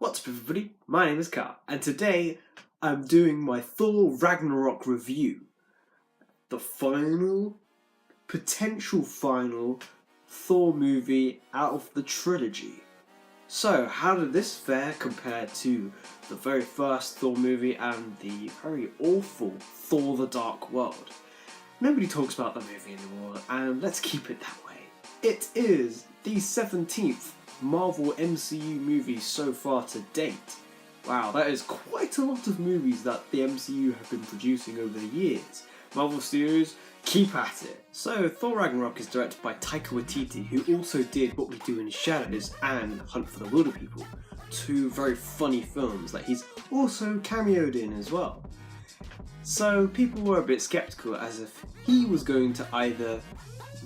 What's up everybody, my name is Kat, and today I'm doing my Thor Ragnarok review. The potential final Thor movie out of the trilogy. So, how did this fare compare to the very first Thor movie and the very awful Thor the Dark World? Nobody talks about the movie anymore, and let's keep it that way. It is the 17th Marvel MCU movies so far to date. Wow, that is quite a lot of movies that the MCU have been producing over the years. Marvel Studios, keep at it. So, Thor Ragnarok is directed by Taika Waititi, who also did What We Do in the Shadows and Hunt for the Wilder People, two very funny films that he's also cameoed in as well. So, people were a bit skeptical as if he was going to either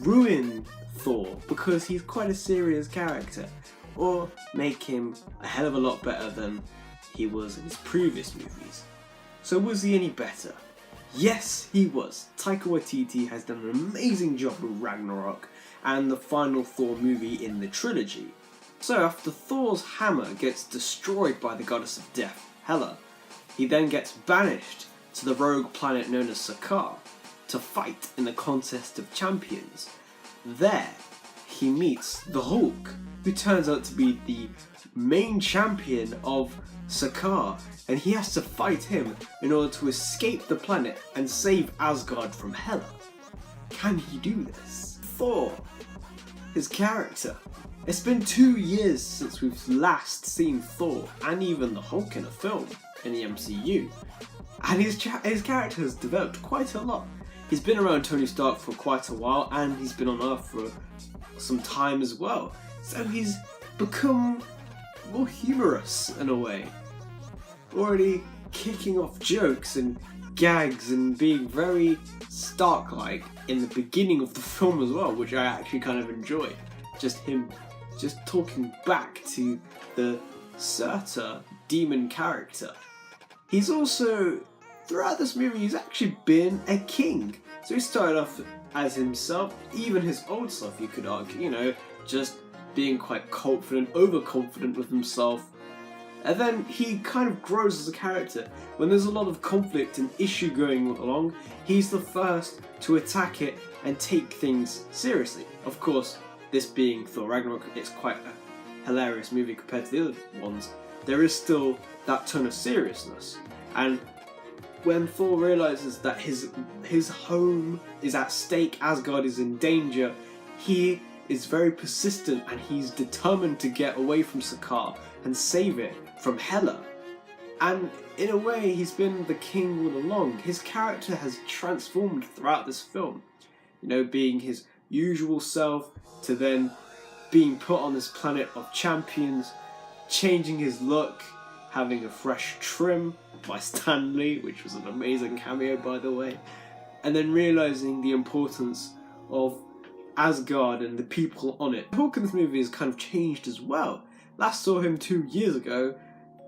ruin Thor because he's quite a serious character, or make him a hell of a lot better than he was in his previous movies. So was he any better? Yes, he was. Taika Waititi has done an amazing job with Ragnarok and the final Thor movie in the trilogy. So after Thor's hammer gets destroyed by the goddess of death, Hela, he then gets banished to the rogue planet known as Sakaar to fight in the contest of champions. There, he meets the Hulk, who turns out to be the main champion of Sakaar, and he has to fight him in order to escape the planet and save Asgard from Hela. Can he do this? Thor, his character. It's been 2 years since we've last seen Thor and even the Hulk in a film in the MCU, and his character has developed quite a lot. He's been around Tony Stark for quite a while, and he's been on Earth for some time as well. So he's become more humorous in a way. Already kicking off jokes and gags and being very Stark-like in the beginning of the film as well, which I actually kind of enjoy. Just him talking back to the Surtur demon character. He's also, throughout this movie, he's actually been a king. So he started off as himself, even his old self, you could argue, just being quite confident, overconfident with himself. And then he kind of grows as a character. When there's a lot of conflict and issue going along, he's the first to attack it and take things seriously. Of course, this being Thor Ragnarok, it's quite a hilarious movie compared to the other ones. There is still that tone of seriousness. And when Thor realizes that his home is at stake, Asgard is in danger, he is very persistent and he's determined to get away from Sakaar and save it from Hela. And in a way, he's been the king all along. His character has transformed throughout this film. Being his usual self to then being put on this planet of champions, changing his look, having a fresh trim by Stan Lee, which was an amazing cameo by the way, and then realising the importance of Asgard and the people on it. Hulk in this movie has kind of changed as well. Last saw him 2 years ago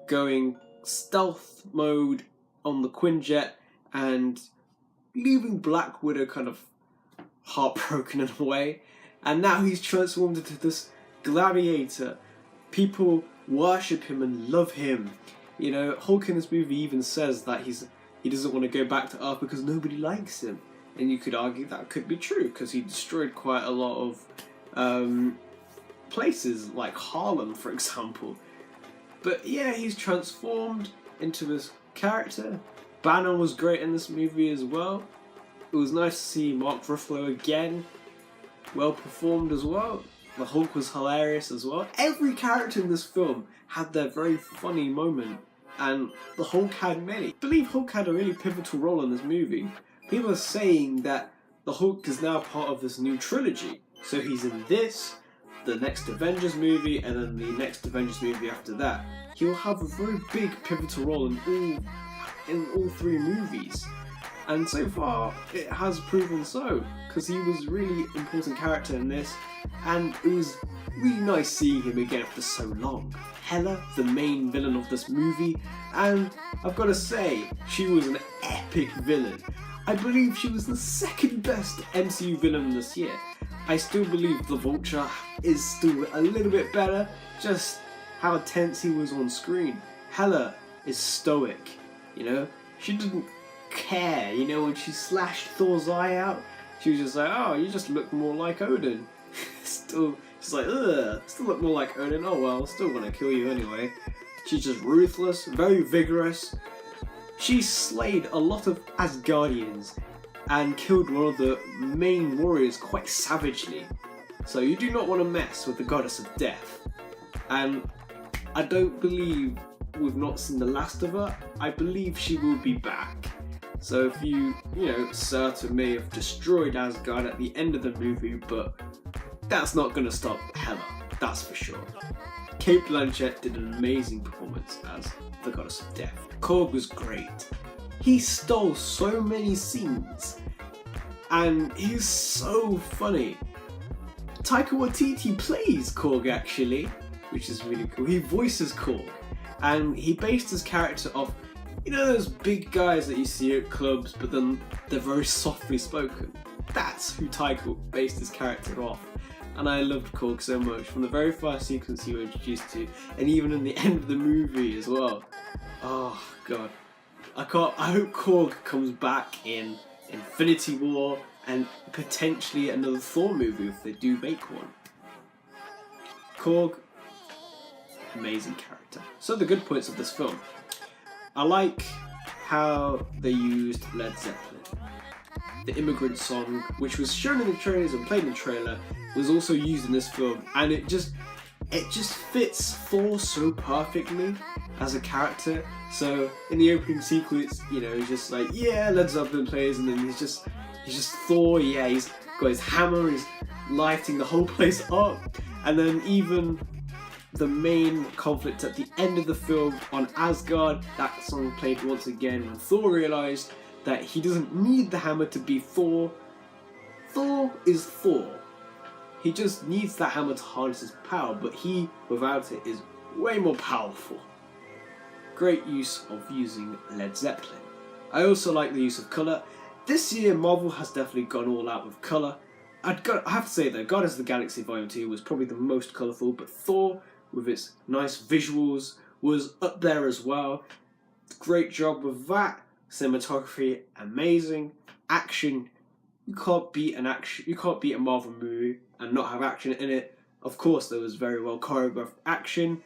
going stealth mode on the Quinjet and leaving Black Widow kind of heartbroken in a way, and now he's transformed into this gladiator. People worship him and love him. Hulk in this movie even says that he doesn't want to go back to Earth because nobody likes him. And you could argue that could be true, because he destroyed quite a lot of places, like Harlem, for example. But yeah, he's transformed into this character. Banner was great in this movie as well. It was nice to see Mark Ruffalo again. Well performed as well. The Hulk was hilarious as well. Every character in this film had their very funny moment, and the Hulk had many. I believe Hulk had a really pivotal role in this movie. People are saying that the Hulk is now part of this new trilogy. So he's in this, the next Avengers movie, and then the next Avengers movie after that. He will have a very big pivotal role in all 3 movies. And so far, it has proven so, because he was a really important character in this, and it was really nice seeing him again after so long. Hela, the main villain of this movie, and I've got to say, she was an epic villain. I believe she was the second best MCU villain this year. I still believe the Vulture is still a little bit better, just how tense he was on screen. Hela is stoic, you know? She didn't care, you know, when she slashed Thor's eye out, she was just like, oh, you just look more like Odin. Still, she's like, ugh, still look more like Odin, oh well, still gonna kill you anyway. She's just ruthless, very vigorous. She slayed a lot of Asgardians and killed one of the main warriors quite savagely. So you do not want to mess with the goddess of death. And I don't believe we've not seen the last of her. I believe she will be back. So if you know, Surtur may have destroyed Asgard at the end of the movie, but that's not going to stop Hela, that's for sure. Cate Blanchett did an amazing performance as the goddess of death. Korg was great. He stole so many scenes, and he's so funny. Taika Waititi plays Korg actually, which is really cool. He voices Korg, and he based his character off, you know, those big guys that you see at clubs, but then they're very softly spoken. That's who Taika based his character off. And I loved Korg so much, from the very first sequence you were introduced to, and even in the end of the movie as well. Oh god. I hope Korg comes back in Infinity War, and potentially another Thor movie if they do make one. Korg, amazing character. So the good points of this film. I like how they used Led Zepplin. The Immigrant song, which was shown in the trailers and played in the trailer, was also used in this film, and it just fits Thor so perfectly as a character. So in the opening sequence, you know, he's just like, yeah, Led Zeppelin plays, and then he's just Thor, yeah, he's got his hammer, he's lighting the whole place up, and then even the main conflict at the end of the film on Asgard, that song played once again when Thor realised that he doesn't need the hammer to be Thor. Thor is Thor. He just needs that hammer to harness his power, but he, without it, is way more powerful. Great use of using Led Zeppelin. I also like the use of colour. This year, Marvel has definitely gone all out with colour. I have to say though, Guardians of the Galaxy Volume 2 was probably the most colourful, but Thor, with its nice visuals, was up there as well. Great job with that. Cinematography, amazing. Action, you can't beat a Marvel movie and not have action in it. Of course, there was very well choreographed action.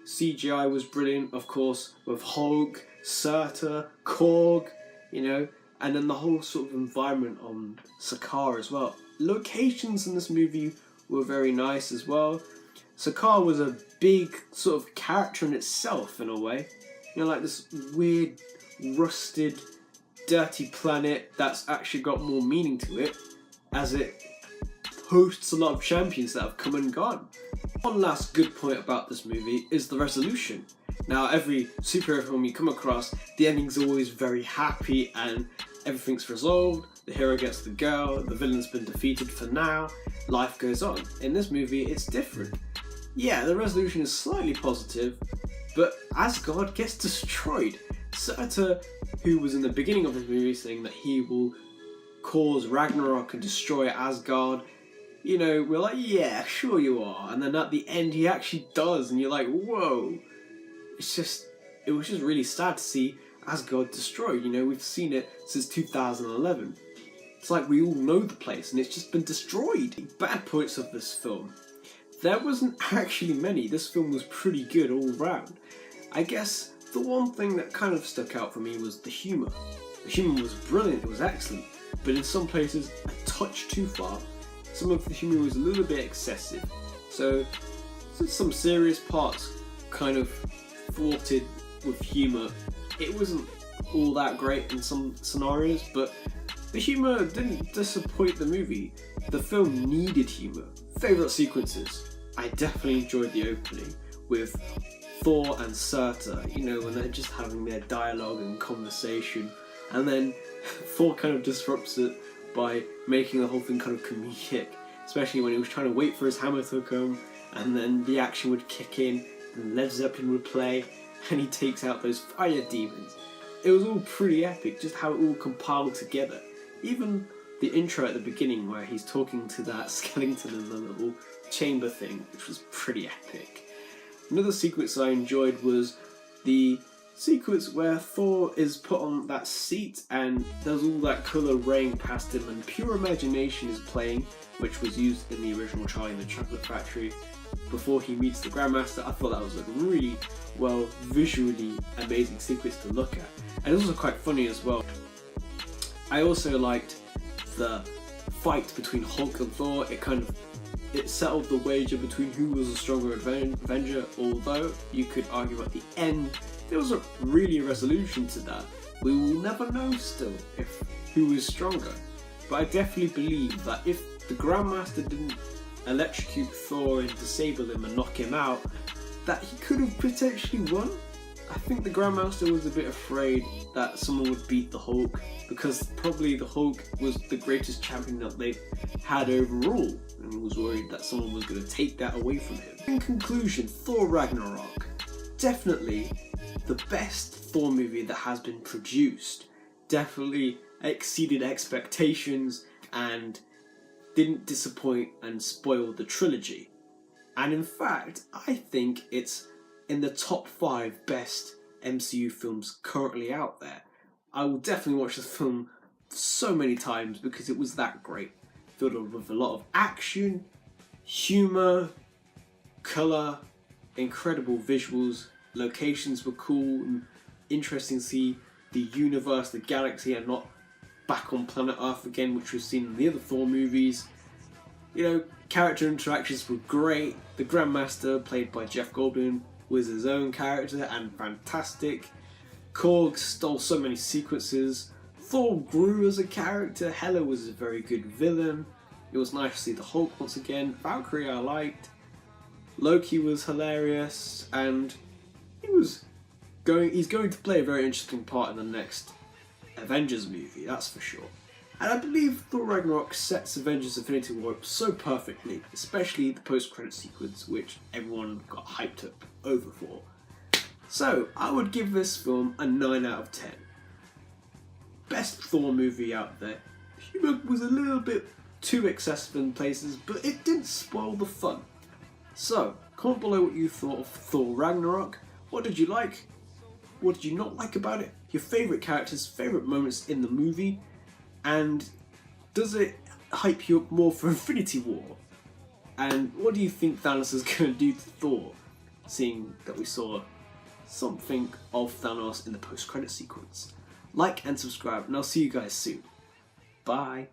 CGI was brilliant, of course, with Hulk, Surtur, Korg, you know, and then the whole sort of environment on Sakaar as well. Locations in this movie were very nice as well. Sakaar was a big sort of character in itself, in a way. You know, like this weird, rusted, dirty planet that's actually got more meaning to it, as it hosts a lot of champions that have come and gone. One last good point about this movie is the resolution. Now, every superhero film you come across, the ending's always very happy and everything's resolved, the hero gets the girl, the villain's been defeated for now, life goes on. In this movie, it's different. Yeah, the resolution is slightly positive, but Asgard gets destroyed. Surtur, who was in the beginning of this movie saying that he will cause Ragnarok and destroy Asgard, you know, we're like, yeah, sure you are. And then at the end, he actually does, and you're like, whoa. It was just really sad to see Asgard destroyed. You know, we've seen it since 2011. It's like we all know the place, and it's just been destroyed. Bad points of this film. There wasn't actually many. This film was pretty good all round. I guess the one thing that kind of stuck out for me was the humour. The humour was brilliant, it was excellent, but in some places a touch too far. Some of the humour was a little bit excessive. So some serious parts kind of thwarted with humour. It wasn't all that great in some scenarios, but the humour didn't disappoint the movie. The film needed humour. Favourite sequences? I definitely enjoyed the opening with Thor and Surtur, you know, when they're just having their dialogue and conversation, and then Thor kind of disrupts it by making the whole thing kind of comedic, especially when he was trying to wait for his hammer to come, and then the action would kick in, and Led Zeppelin would play, and he takes out those fire demons. It was all pretty epic, just how it all compiled together. Even the intro at the beginning where he's talking to that skeleton in the little chamber thing, which was pretty epic. Another sequence I enjoyed was the sequence where Thor is put on that seat and there's all that colour raying past him and Pure Imagination is playing, which was used in the original Charlie and the Chocolate Factory before he meets the Grandmaster. I thought that was a really well visually amazing sequence to look at, and it was also quite funny as well. I also liked the fight between Hulk and Thor. It settled the wager between who was a stronger Avenger, although you could argue at the end there was really a resolution to that. We will never know still if who is stronger, but I definitely believe that if the Grandmaster didn't electrocute Thor and disable him and knock him out, that he could have potentially won. I think the Grandmaster was a bit afraid that someone would beat the Hulk, because probably the Hulk was the greatest champion that they've had overall, and was worried that someone was going to take that away from him. In conclusion, Thor Ragnarok, definitely the best Thor movie that has been produced. Definitely exceeded expectations and didn't disappoint and spoil the trilogy. And in fact, I think it's in the top 5 best MCU films currently out there. I will definitely watch this film so many times because it was that great. Filled with a lot of action, humour, colour, incredible visuals, locations were cool and interesting to see the universe, the galaxy, and not back on planet Earth again, which we've seen in the other Thor movies. You know, character interactions were great. The Grandmaster, played by Jeff Goldblum, was his own character and fantastic. Korg stole so many sequences. Thor grew as a character. Hela was a very good villain. It was nice to see the Hulk once again. Valkyrie I liked. Loki was hilarious, and he's going to play a very interesting part in the next Avengers movie, that's for sure. And I believe Thor Ragnarok sets Avengers Infinity War up so perfectly, especially the post-credit sequence, which everyone got hyped up over for. So, I would give this film a 9 out of 10. Best Thor movie out there. Humor was a little bit too excessive in places, but it didn't spoil the fun. So, comment below what you thought of Thor Ragnarok. What did you like? What did you not like about it? Your favourite characters, favourite moments in the movie? And does it hype you up more for Infinity War? And what do you think Thanos is going to do to Thor, seeing that we saw something of Thanos in the post-credit sequence? Like and subscribe, and I'll see you guys soon. Bye.